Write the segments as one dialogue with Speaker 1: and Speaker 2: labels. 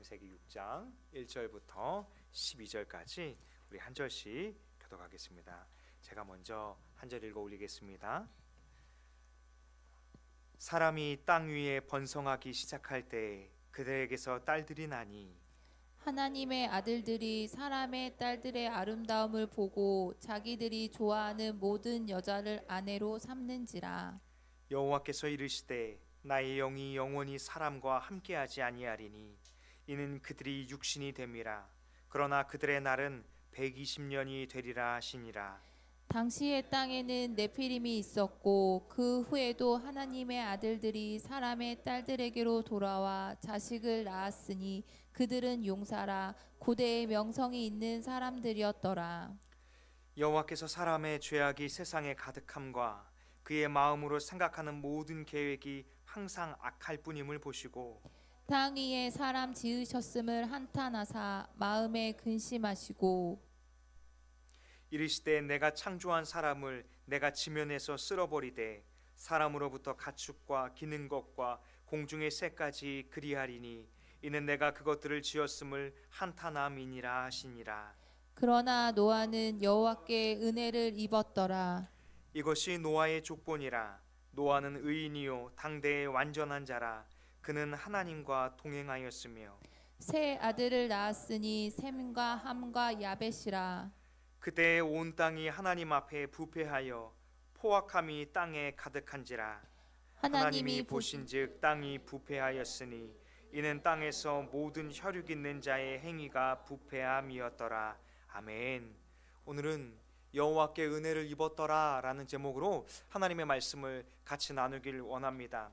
Speaker 1: 창세기 6장 1절부터 12절까지 우리 한 절씩 교독하겠습니다. 제가 먼저 한 절 읽어 올리겠습니다. 사람이 땅 위에 번성하기 시작할 때 그들에게서 딸들이 나니
Speaker 2: 하나님의 아들들이 사람의 딸들의 아름다움을 보고 자기들이 좋아하는 모든 여자를 아내로 삼는지라.
Speaker 1: 여호와께서 이르시되 나의 영이 영원히 사람과 함께하지 아니하리니 이는 그들이 육신이 됨이라. 그러나 그들의 날은 120년이 되리라 하시니라.
Speaker 2: 당시의 땅에는 네피림이 있었고 그 후에도 하나님의 아들들이 사람의 딸들에게로 돌아와 자식을 낳았으니 그들은 용사라 고대의 명성이 있는 사람들이었더라.
Speaker 1: 여호와께서 사람의 죄악이 세상에 가득함과 그의 마음으로 생각하는 모든 계획이 항상 악할 뿐임을 보시고
Speaker 2: 땅 위에 사람 지으셨음을 한탄하사 마음에 근심하시고
Speaker 1: 이르시되 내가 창조한 사람을 내가 지면에서 쓸어버리되 사람으로부터 가축과 기는 것과 공중의 새까지 그리하리니 이는 내가 그것들을 지었음을 한탄함이니라 하시니라.
Speaker 2: 그러나 노아는 여호와께 은혜를 입었더라.
Speaker 1: 이것이 노아의 족본이라. 노아는 의인이요 당대의 완전한 자라. 그는 하나님과 동행하였으며
Speaker 2: 세 아들을 낳았으니 셈과 함과 야벳이라.
Speaker 1: 그때 온 땅이 하나님 앞에 부패하여 포악함이 땅에 가득한지라. 하나님이 보신즉 땅이 부패하였으니 이는 땅에서 모든 혈육 있는 자의 행위가 부패함이었더라. 아멘. 오늘은 여호와께 은혜를 입었더라 라는 제목으로 하나님의 말씀을 같이 나누길 원합니다.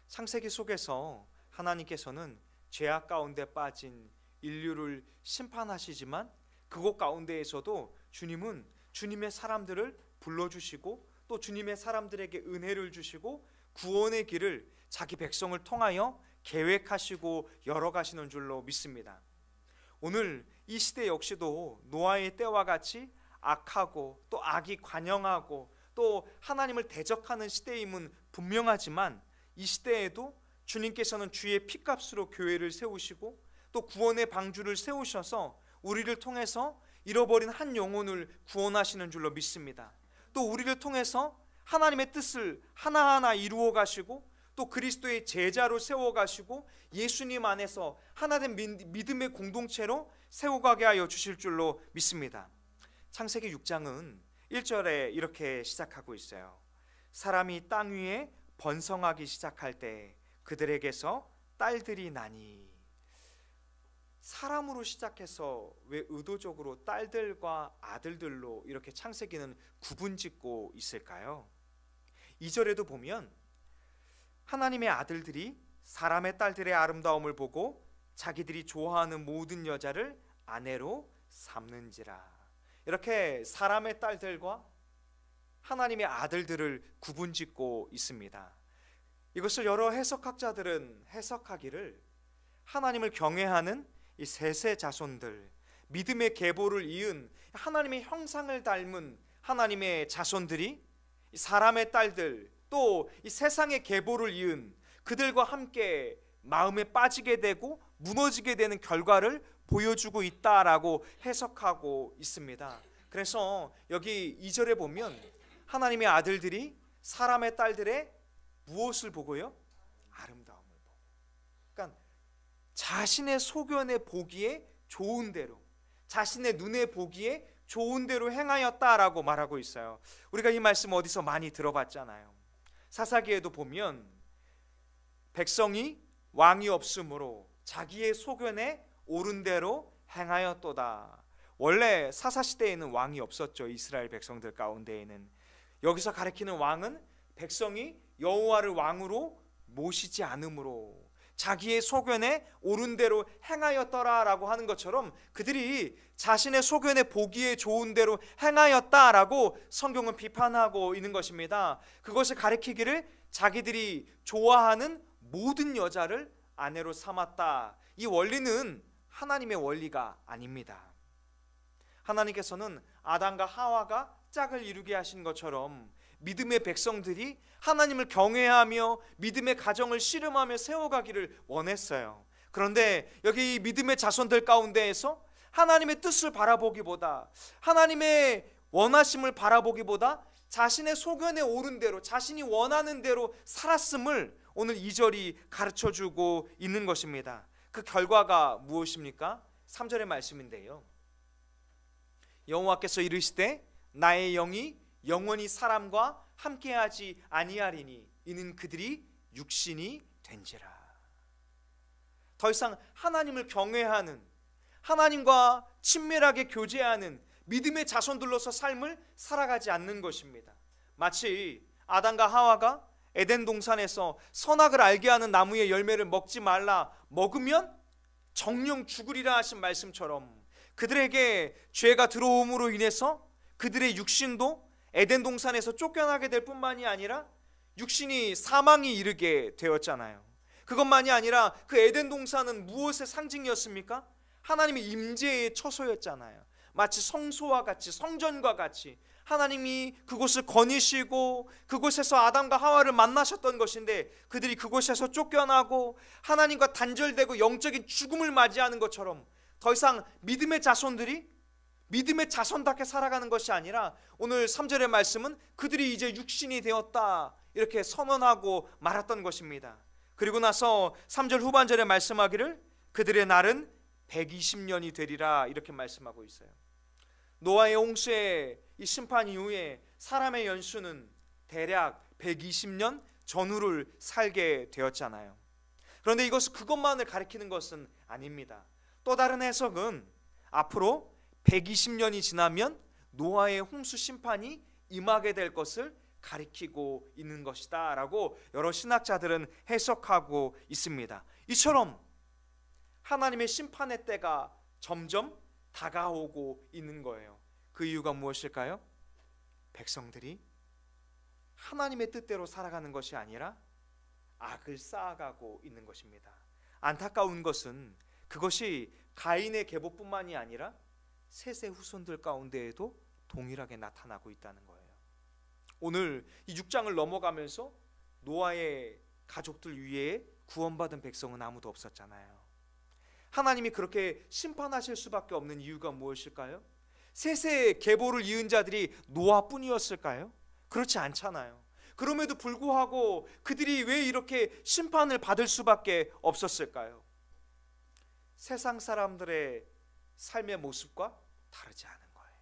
Speaker 1: 창세기 속에서 하나님께서는 죄악 가운데 빠진 인류를 심판하시지만 그곳 가운데에서도 주님은 주님의 사람들을 불러주시고 또 주님의 사람들에게 은혜를 주시고 구원의 길을 자기 백성을 통하여 계획하시고 열어가시는 줄로 믿습니다. 오늘 이 시대 역시도 노아의 때와 같이 악하고 또 악이 관영하고 또 하나님을 대적하는 시대임은 분명하지만 이 시대에도 주님께서는 주의 피값으로 교회를 세우시고 또 구원의 방주를 세우셔서 우리를 통해서 잃어버린 한 영혼을 구원하시는 줄로 믿습니다. 또 우리를 통해서 하나님의 뜻을 하나하나 이루어 가시고 또 그리스도의 제자로 세워 가시고 예수님 안에서 하나된 믿음의 공동체로 세워가게 하여 주실 줄로 믿습니다. 창세기 6장은 1절에 이렇게 시작하고 있어요. 사람이 땅 위에 번성하기 시작할 때 그들에게서 딸들이 나니. 사람으로 시작해서 왜 의도적으로 딸들과 아들들로 이렇게 창세기는 구분짓고 있을까요? 2절에도 보면 하나님의 아들들이 사람의 딸들의 아름다움을 보고 자기들이 좋아하는 모든 여자를 아내로 삼는지라. 이렇게 사람의 딸들과 하나님의 아들들을 구분짓고 있습니다. 이것을 여러 해석학자들은 해석하기를 하나님을 경외하는 이 셋의 자손들, 믿음의 계보를 이은 하나님의 형상을 닮은 하나님의 자손들이 사람의 딸들 또 이 세상의 계보를 이은 그들과 함께 마음에 빠지게 되고 무너지게 되는 결과를 보여주고 있다라고 해석하고 있습니다. 그래서 여기 2절에 보면 하나님의 아들들이 사람의 딸들의 무엇을 보고요? 아름다움을 보고. 그러니까 자신의 소견에 보기에 좋은 대로, 자신의 눈에 보기에 좋은 대로 행하였다라고 말하고 있어요. 우리가 이 말씀 어디서 많이 들어봤잖아요. 사사기에도 보면 백성이 왕이 없으므로 자기의 소견에 옳은 대로 행하였도다. 원래 사사시대에는 왕이 없었죠. 이스라엘 백성들 가운데에는. 여기서 가리키는 왕은 백성이 여호와를 왕으로 모시지 않으므로 자기의 소견에 옳은 대로 행하였더라라고 하는 것처럼 그들이 자신의 소견에 보기에 좋은 대로 행하였다라고 성경은 비판하고 있는 것입니다. 그것을 가리키기를 자기들이 좋아하는 모든 여자를 아내로 삼았다. 이 원리는 하나님의 원리가 아닙니다. 하나님께서는 아담과 하와가 짝을 이루게 하신 것처럼 믿음의 백성들이 하나님을 경외하며 믿음의 가정을 씨름하며 세워가기를 원했어요. 그런데 여기 이 믿음의 자손들 가운데에서 하나님의 뜻을 바라보기보다, 하나님의 원하심을 바라보기보다 자신의 소견에 오른 대로, 자신이 원하는 대로 살았음을 오늘 2절이 가르쳐주고 있는 것입니다. 그 결과가 무엇입니까? 3절의 말씀인데요, 여호와께서 이르시되 나의 영이 영원히 사람과 함께하지 아니하리니 이는 그들이 육신이 된지라. 더 이상 하나님을 경외하는, 하나님과 친밀하게 교제하는 믿음의 자손들로서 삶을 살아가지 않는 것입니다. 마치 아담과 하와가 에덴 동산에서 선악을 알게 하는 나무의 열매를 먹지 말라, 먹으면 정령 죽으리라 하신 말씀처럼 그들에게 죄가 들어옴으로 인해서 그들의 육신도 에덴 동산에서 쫓겨나게 될 뿐만이 아니라 육신이 사망에 이르게 되었잖아요. 그것만이 아니라 그 에덴 동산은 무엇의 상징이었습니까? 하나님의 임재의 처소였잖아요. 마치 성소와 같이, 성전과 같이 하나님이 그곳을 거니시고 그곳에서 아담과 하와를 만나셨던 것인데, 그들이 그곳에서 쫓겨나고 하나님과 단절되고 영적인 죽음을 맞이하는 것처럼 더 이상 믿음의 자손들이 믿음의 자손답게 살아가는 것이 아니라 오늘 3절의 말씀은 그들이 이제 육신이 되었다 이렇게 선언하고 말았던 것입니다. 그리고 나서 3절 후반절에 말씀하기를 그들의 날은 120년이 되리라 이렇게 말씀하고 있어요. 노아의 홍수의 이 심판 이후에 사람의 연수는 대략 120년 전후를 살게 되었잖아요. 그런데 이것은 그것만을 가리키는 것은 아닙니다. 또 다른 해석은 앞으로 120년이 지나면 노아의 홍수 심판이 임하게 될 것을 가리키고 있는 것이다 라고 여러 신학자들은 해석하고 있습니다. 이처럼 하나님의 심판의 때가 점점 다가오고 있는 거예요. 그 이유가 무엇일까요? 백성들이 하나님의 뜻대로 살아가는 것이 아니라 악을 쌓아가고 있는 것입니다. 안타까운 것은 그것이 가인의 계보뿐만이 아니라 셋의 후손들 가운데에도 동일하게 나타나고 있다는 거예요. 오늘 이 6장을 넘어가면서 노아의 가족들 위에 구원받은 백성은 아무도 없었잖아요. 하나님이 그렇게 심판하실 수밖에 없는 이유가 무엇일까요? 셋의 계보를 이은 자들이 노아뿐이었을까요? 그렇지 않잖아요. 그럼에도 불구하고 그들이 왜 이렇게 심판을 받을 수밖에 없었을까요? 세상 사람들의 삶의 모습과 다르지 않은 거예요.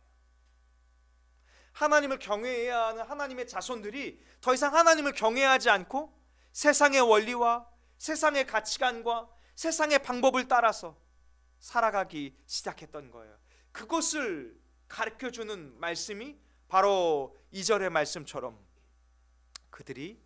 Speaker 1: 하나님을 경외해야 하는 하나님의 자손들이 더 이상 하나님을 경외하지 않고 세상의 원리와 세상의 가치관과 세상의 방법을 따라서 살아가기 시작했던 거예요. 그것을 가르쳐주는 말씀이 바로 2절의 말씀처럼 그들이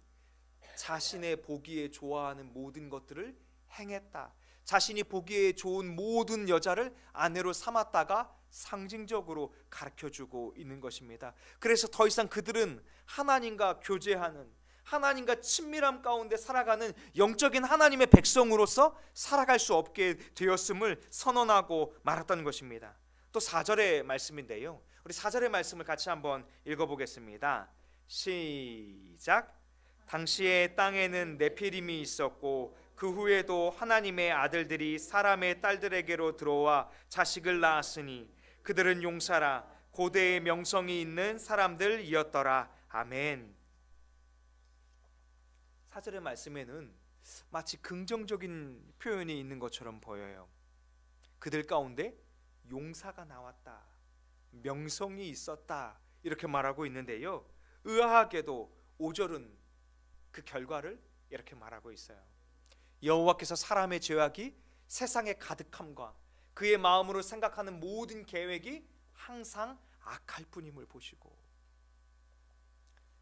Speaker 1: 자신의 보기에 좋아하는 모든 것들을 행했다. 자신이 보기에 좋은 모든 여자를 아내로 삼았다가 상징적으로 가르쳐주고 있는 것입니다. 그래서 더 이상 그들은 하나님과 교제하는, 하나님과 친밀함 가운데 살아가는 영적인 하나님의 백성으로서 살아갈 수 없게 되었음을 선언하고 말았던 것입니다. 또 4절의 말씀인데요, 우리 4절의 말씀을 같이 한번 읽어보겠습니다. 시작. 당시에 땅에는 네피림이 있었고 그 후에도 하나님의 아들들이 사람의 딸들에게로 들어와 자식을 낳았으니 그들은 용사라 고대의 명성이 있는 사람들이었더라. 아멘. 4절의 말씀에는 마치 긍정적인 표현이 있는 것처럼 보여요. 그들 가운데 용사가 나왔다, 명성이 있었다 이렇게 말하고 있는데요, 의아하게도 5절은 그 결과를 이렇게 말하고 있어요. 여호와께서 사람의 죄악이 세상에 가득함과 그의 마음으로 생각하는 모든 계획이 항상 악할 뿐임을 보시고,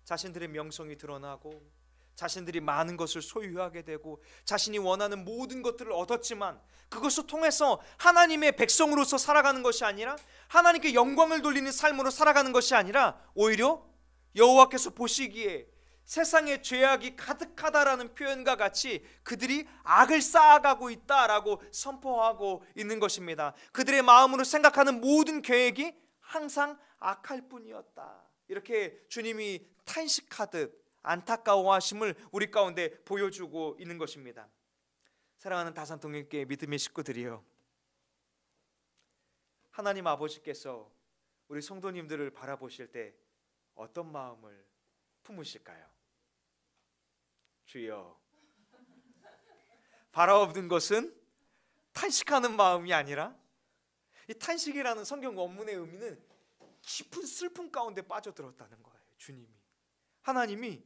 Speaker 1: 자신들의 명성이 드러나고 자신들이 많은 것을 소유하게 되고 자신이 원하는 모든 것들을 얻었지만 그것을 통해서 하나님의 백성으로서 살아가는 것이 아니라 하나님께 영광을 돌리는 삶으로 살아가는 것이 아니라 오히려 여호와께서 보시기에 세상에 죄악이 가득하다라는 표현과 같이 그들이 악을 쌓아가고 있다라고 선포하고 있는 것입니다. 그들의 마음으로 생각하는 모든 계획이 항상 악할 뿐이었다, 이렇게 주님이 탄식하듯 안타까워하심을 우리 가운데 보여주고 있는 것입니다. 사랑하는 다산통일교회 믿음의 식구들이요, 하나님 아버지께서 우리 성도님들을 바라보실 때 어떤 마음을 품으실까요? 주여, 바라보는 것은 탄식하는 마음이 아니라, 이 탄식이라는 성경 원문의 의미는 깊은 슬픔 가운데 빠져들었다는 거예요. 주님이, 하나님이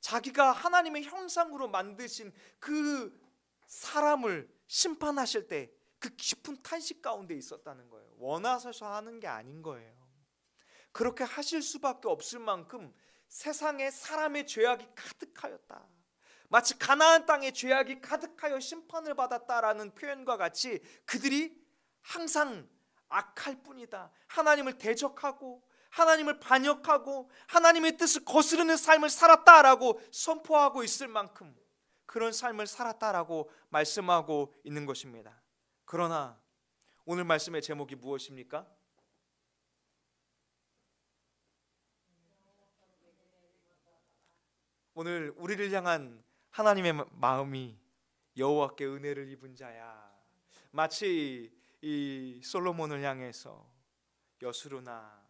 Speaker 1: 자기가 하나님의 형상으로 만드신 그 사람을 심판하실 때 그 깊은 탄식 가운데 있었다는 거예요. 원하셔서 하는 게 아닌 거예요. 그렇게 하실 수밖에 없을 만큼 세상에 사람의 죄악이 가득하였다. 마치 가나안 땅에 죄악이 가득하여 심판을 받았다라는 표현과 같이 그들이 항상 악할 뿐이다, 하나님을 대적하고 하나님을 반역하고 하나님의 뜻을 거스르는 삶을 살았다라고 선포하고 있을 만큼 그런 삶을 살았다라고 말씀하고 있는 것입니다. 그러나 오늘 말씀의 제목이 무엇입니까? 오늘 우리를 향한 하나님의 마음이 여호와께 은혜를 입은 자야. 마치 이 솔로몬을 향해서 여수르나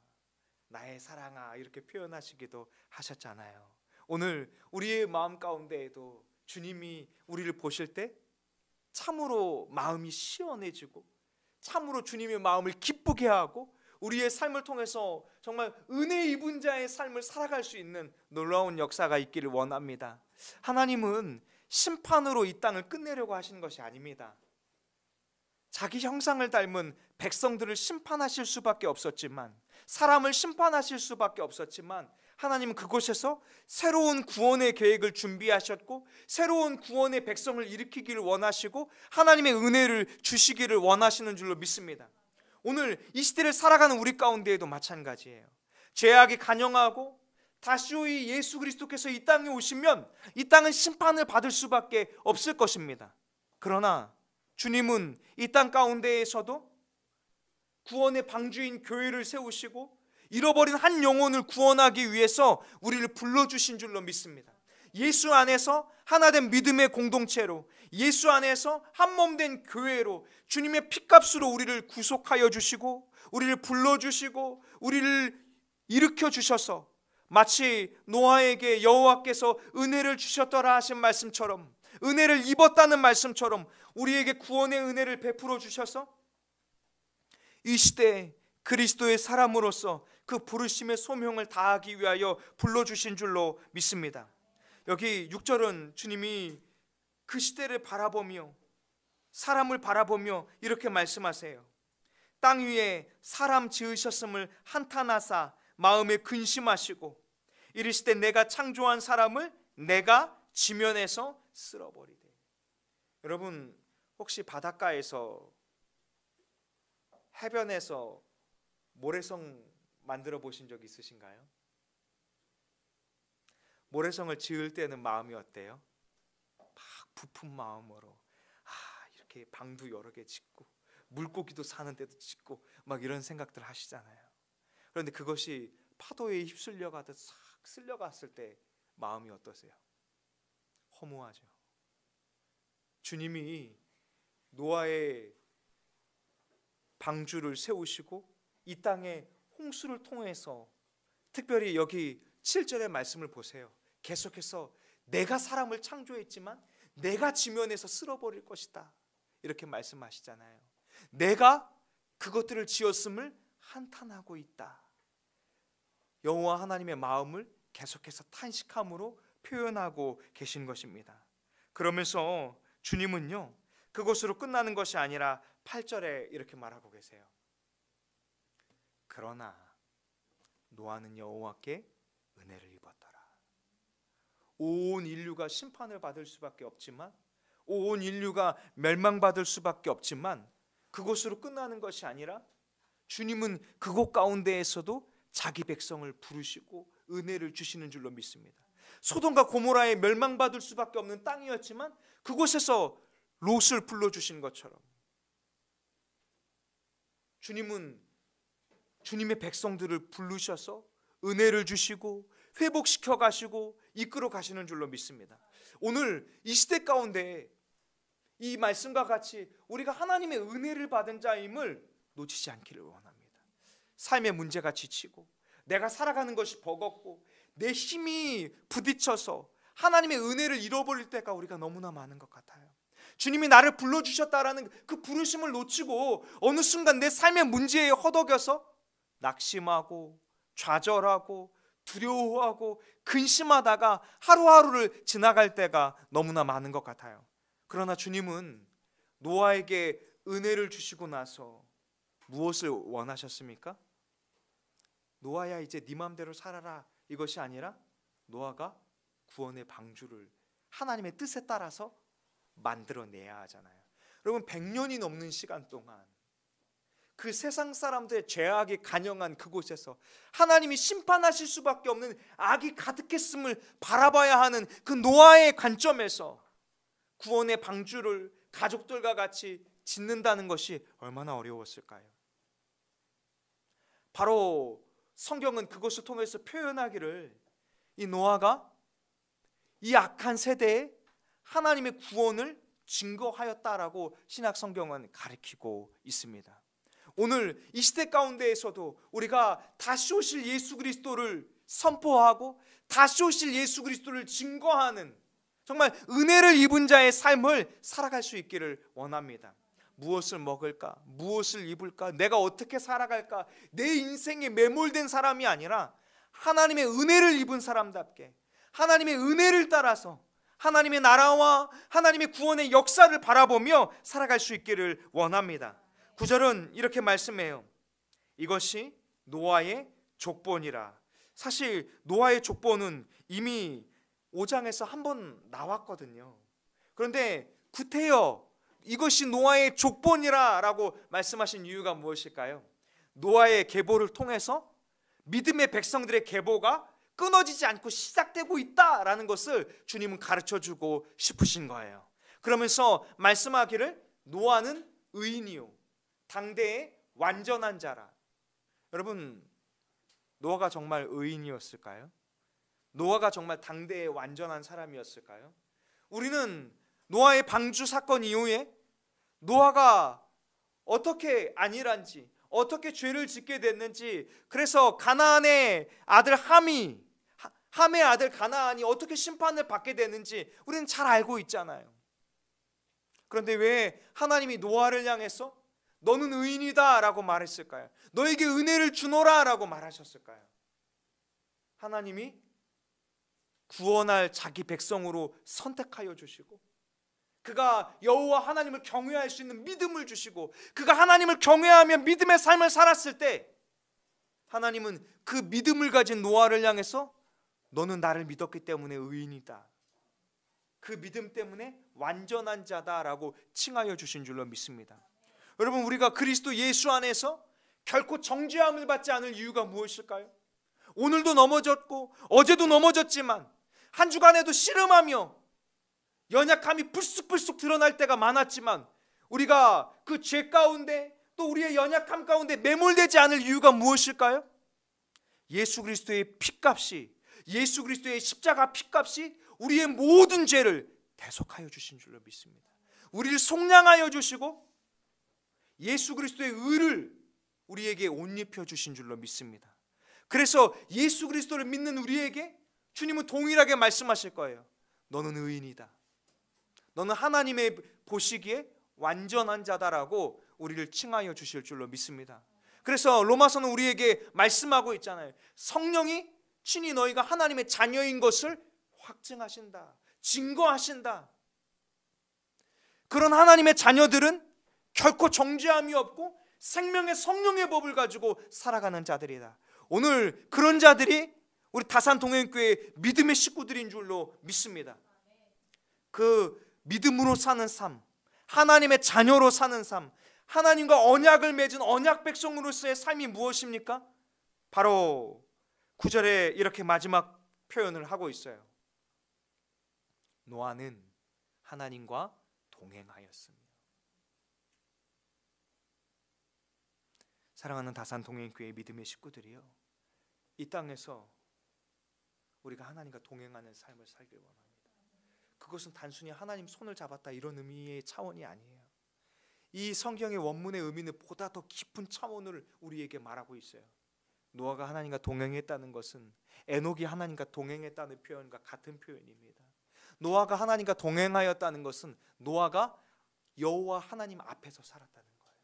Speaker 1: 나의 사랑아 이렇게 표현하시기도 하셨잖아요. 오늘 우리의 마음 가운데에도 주님이 우리를 보실 때 참으로 마음이 시원해지고 참으로 주님의 마음을 기쁘게 하고 우리의 삶을 통해서 정말 은혜 입은 자의 삶을 살아갈 수 있는 놀라운 역사가 있기를 원합니다. 하나님은 심판으로 이 땅을 끝내려고 하시는 것이 아닙니다. 자기 형상을 닮은 백성들을 심판하실 수밖에 없었지만, 사람을 심판하실 수밖에 없었지만, 하나님은 그곳에서 새로운 구원의 계획을 준비하셨고 새로운 구원의 백성을 일으키기를 원하시고 하나님의 은혜를 주시기를 원하시는 줄로 믿습니다. 오늘 이 시대를 살아가는 우리 가운데에도 마찬가지예요. 죄악이 간영하고 다시 예수 그리스도께서 이 땅에 오시면 이 땅은 심판을 받을 수밖에 없을 것입니다. 그러나 주님은 이 땅 가운데에서도 구원의 방주인 교회를 세우시고 잃어버린 한 영혼을 구원하기 위해서 우리를 불러주신 줄로 믿습니다. 예수 안에서 하나된 믿음의 공동체로, 예수 안에서 한몸된 교회로 주님의 피값으로 우리를 구속하여 주시고 우리를 불러주시고 우리를 일으켜 주셔서 마치 노아에게 여호와께서 은혜를 주셨더라 하신 말씀처럼, 은혜를 입었다는 말씀처럼 우리에게 구원의 은혜를 베풀어 주셔서 이 시대에 그리스도의 사람으로서 그 부르심의 소명을 다하기 위하여 불러주신 줄로 믿습니다. 여기 6절은 주님이 그 시대를 바라보며 사람을 바라보며 이렇게 말씀하세요. 땅 위에 사람 지으셨음을 한탄하사 마음에 근심하시고 이르시되 내가 창조한 사람을 내가 지면에서 쓸어버리되. 여러분, 혹시 바닷가에서 해변에서 모래성 만들어 보신 적 있으신가요? 모래성을 지을 때는 마음이 어때요? 막 부푼 마음으로 이렇게 방도 여러 개 짓고 물고기도 사는 데도 짓고 막 이런 생각들 하시잖아요. 그런데 그것이 파도에 휩쓸려 가듯 싹 쓸려갔을 때 마음이 어떠세요? 허무하죠. 주님이 노아의 방주를 세우시고 이 땅에 홍수를 통해서, 특별히 여기 7절의 말씀을 보세요. 계속해서 내가 사람을 창조했지만 내가 지면에서 쓸어버릴 것이다 이렇게 말씀하시잖아요. 내가 그것들을 지었음을 한탄하고 있다. 여호와 하나님의 마음을 계속해서 탄식함으로 표현하고 계신 것입니다. 그러면서 주님은요, 그것으로 끝나는 것이 아니라 8절에 이렇게 말하고 계세요. 그러나 노아는 여호와께 은혜를 입었더라. 온 인류가 심판을 받을 수밖에 없지만, 온 인류가 멸망받을 수밖에 없지만 그것으로 끝나는 것이 아니라 주님은 그곳 가운데에서도 자기 백성을 부르시고 은혜를 주시는 줄로 믿습니다. 소돔과 고모라에 멸망받을 수밖에 없는 땅이었지만 그곳에서 롯을 불러주신 것처럼 주님은 주님의 백성들을 부르셔서 은혜를 주시고 회복시켜 가시고 이끌어 가시는 줄로 믿습니다. 오늘 이 시대 가운데 이 말씀과 같이 우리가 하나님의 은혜를 받은 자임을 놓치지 않기를 원합니다. 삶의 문제가 지치고 내가 살아가는 것이 버겁고 내 힘이 부딪혀서 하나님의 은혜를 잃어버릴 때가 우리가 너무나 많은 것 같아요. 주님이 나를 불러주셨다라는 그 부르심을 놓치고 어느 순간 내 삶의 문제에 허덕여서 낙심하고 좌절하고 두려워하고 근심하다가 하루하루를 지나갈 때가 너무나 많은 것 같아요. 그러나 주님은 노아에게 은혜를 주시고 나서 무엇을 원하셨습니까? 노아야 이제 네 맘대로 살아라 이것이 아니라 노아가 구원의 방주를 하나님의 뜻에 따라서 만들어내야 하잖아요. 여러분 100년이 넘는 시간 동안 그 세상 사람들의 죄악이 간영한 그곳에서 하나님이 심판하실 수밖에 없는 악이 가득했음을 바라봐야 하는 그 노아의 관점에서 구원의 방주를 가족들과 같이 짓는다는 것이 얼마나 어려웠을까요? 바로 성경은 그것을 통해서 표현하기를 이 노아가 이 악한 세대에 하나님의 구원을 증거하였다라고 신약 성경은 가르치고 있습니다. 오늘 이 시대 가운데에서도 우리가 다시 오실 예수 그리스도를 선포하고 다시 오실 예수 그리스도를 증거하는 정말 은혜를 입은 자의 삶을 살아갈 수 있기를 원합니다. 무엇을 먹을까? 무엇을 입을까? 내가 어떻게 살아갈까? 내 인생에 매몰된 사람이 아니라 하나님의 은혜를 입은 사람답게 하나님의 은혜를 따라서 하나님의 나라와 하나님의 구원의 역사를 바라보며 살아갈 수 있기를 원합니다. 9절은 이렇게 말씀해요. 이것이 노아의 족본이라. 사실 노아의 족본은 이미 5장에서 한 번 나왔거든요. 그런데 구태여 이것이 노아의 족본이라 라고 말씀하신 이유가 무엇일까요? 노아의 계보를 통해서 믿음의 백성들의 계보가 끊어지지 않고 시작되고 있다라는 것을 주님은 가르쳐주고 싶으신 거예요. 그러면서 말씀하기를 노아는 의인이요 당대의 완전한 자라. 여러분 노아가 정말 의인이었을까요? 노아가 정말 당대의 완전한 사람이었을까요? 우리는 노아의 방주 사건 이후에 노아가 어떻게 안일한지 어떻게 죄를 짓게 됐는지 그래서 가나안의 아들 함의 아들 가나안이 어떻게 심판을 받게 됐는지 우리는 잘 알고 있잖아요. 그런데 왜 하나님이 노아를 향해서 너는 의인이다 라고 말했을까요? 너에게 은혜를 주노라 라고 말하셨을까요? 하나님이 구원할 자기 백성으로 선택하여 주시고 그가 여호와 하나님을 경외할 수 있는 믿음을 주시고 그가 하나님을 경외하며 믿음의 삶을 살았을 때 하나님은 그 믿음을 가진 노아를 향해서 너는 나를 믿었기 때문에 의인이다. 그 믿음 때문에 완전한 자다라고 칭하여 주신 줄로 믿습니다. 여러분 우리가 그리스도 예수 안에서 결코 정죄함을 받지 않을 이유가 무엇일까요? 오늘도 넘어졌고 어제도 넘어졌지만 한 주간에도 씨름하며 연약함이 불쑥불쑥 드러날 때가 많았지만 우리가 그 죄 가운데 또 우리의 연약함 가운데 매몰되지 않을 이유가 무엇일까요? 예수 그리스도의 피값이 예수 그리스도의 십자가 피값이 우리의 모든 죄를 대속하여 주신 줄로 믿습니다. 우리를 속량하여 주시고 예수 그리스도의 의를 우리에게 옷 입혀 주신 줄로 믿습니다. 그래서 예수 그리스도를 믿는 우리에게 주님은 동일하게 말씀하실 거예요. 너는 의인이다. 너는 하나님의 보시기에 완전한 자다라고 우리를 칭하여 주실 줄로 믿습니다. 그래서 로마서는 우리에게 말씀하고 있잖아요. 성령이 친히 너희가 하나님의 자녀인 것을 확증하신다. 증거하신다. 그런 하나님의 자녀들은 결코 정죄함이 없고 생명의 성령의 법을 가지고 살아가는 자들이다. 오늘 그런 자들이 우리 다산 동행교회 믿음의 식구들인 줄로 믿습니다. 그 믿음으로 사는 삶, 하나님의 자녀로 사는 삶, 하나님과 언약을 맺은 언약 백성으로서의 삶이 무엇입니까? 바로 9절에 이렇게 마지막 표현을 하고 있어요. 노아는 하나님과 동행하였으며. 사랑하는 다산 동행교회 믿음의 식구들이요, 이 땅에서 우리가 하나님과 동행하는 삶을 살길 원합니다. 그것은 단순히 하나님 손을 잡았다 이런 의미의 차원이 아니에요. 이 성경의 원문의 의미는 보다 더 깊은 차원을 우리에게 말하고 있어요. 노아가 하나님과 동행했다는 것은 에녹이 하나님과 동행했다는 표현과 같은 표현입니다. 노아가 하나님과 동행하였다는 것은 노아가 여호와 하나님 앞에서 살았다는 거예요.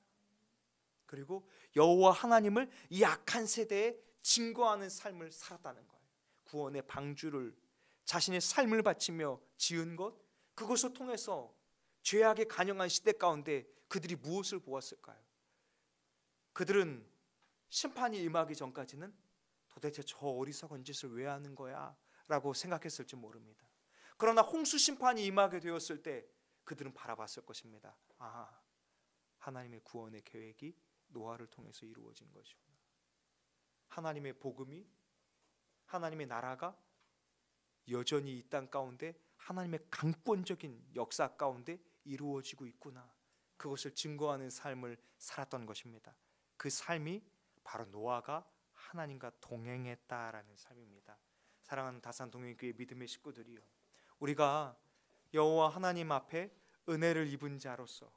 Speaker 1: 그리고 여호와 하나님을 이 악한 세대에 증거하는 삶을 살았다는 거예요. 구원의 방주를 자신의 삶을 바치며 지은 것, 그것을 통해서 죄악의 간영한 시대 가운데 그들이 무엇을 보았을까요? 그들은 심판이 임하기 전까지는 도대체 저 어리석은 짓을 왜 하는 거야? 라고 생각했을지 모릅니다. 그러나 홍수 심판이 임하게 되었을 때 그들은 바라봤을 것입니다. 아, 하나님의 구원의 계획이 노아를 통해서 이루어진 것이구나. 하나님의 복음이, 하나님의 나라가 여전히 이 땅 가운데 하나님의 강권적인 역사 가운데 이루어지고 있구나. 그것을 증거하는 삶을 살았던 것입니다. 그 삶이 바로 노아가 하나님과 동행했다라는 삶입니다. 사랑하는 다산동행교회 믿음의 식구들이요, 우리가 여호와 하나님 앞에 은혜를 입은 자로서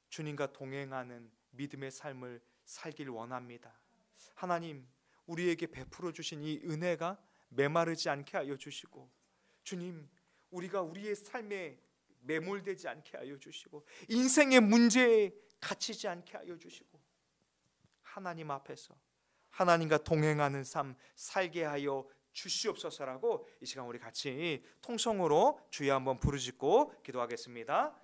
Speaker 1: 주님과 동행하는 믿음의 삶을 살길 원합니다. 하나님, 우리에게 베풀어 주신 이 은혜가 메마르지 않게 하여 주시고, 주님, 우리가 우리의 삶에 매몰되지 않게 하여 주시고, 인생의 문제에 갇히지 않게 하여 주시고, 하나님 앞에서 하나님과 동행하는 삶 살게 하여 주시옵소서라고 이 시간 우리 같이 통성으로 주여 한번 부르짖고 기도하겠습니다.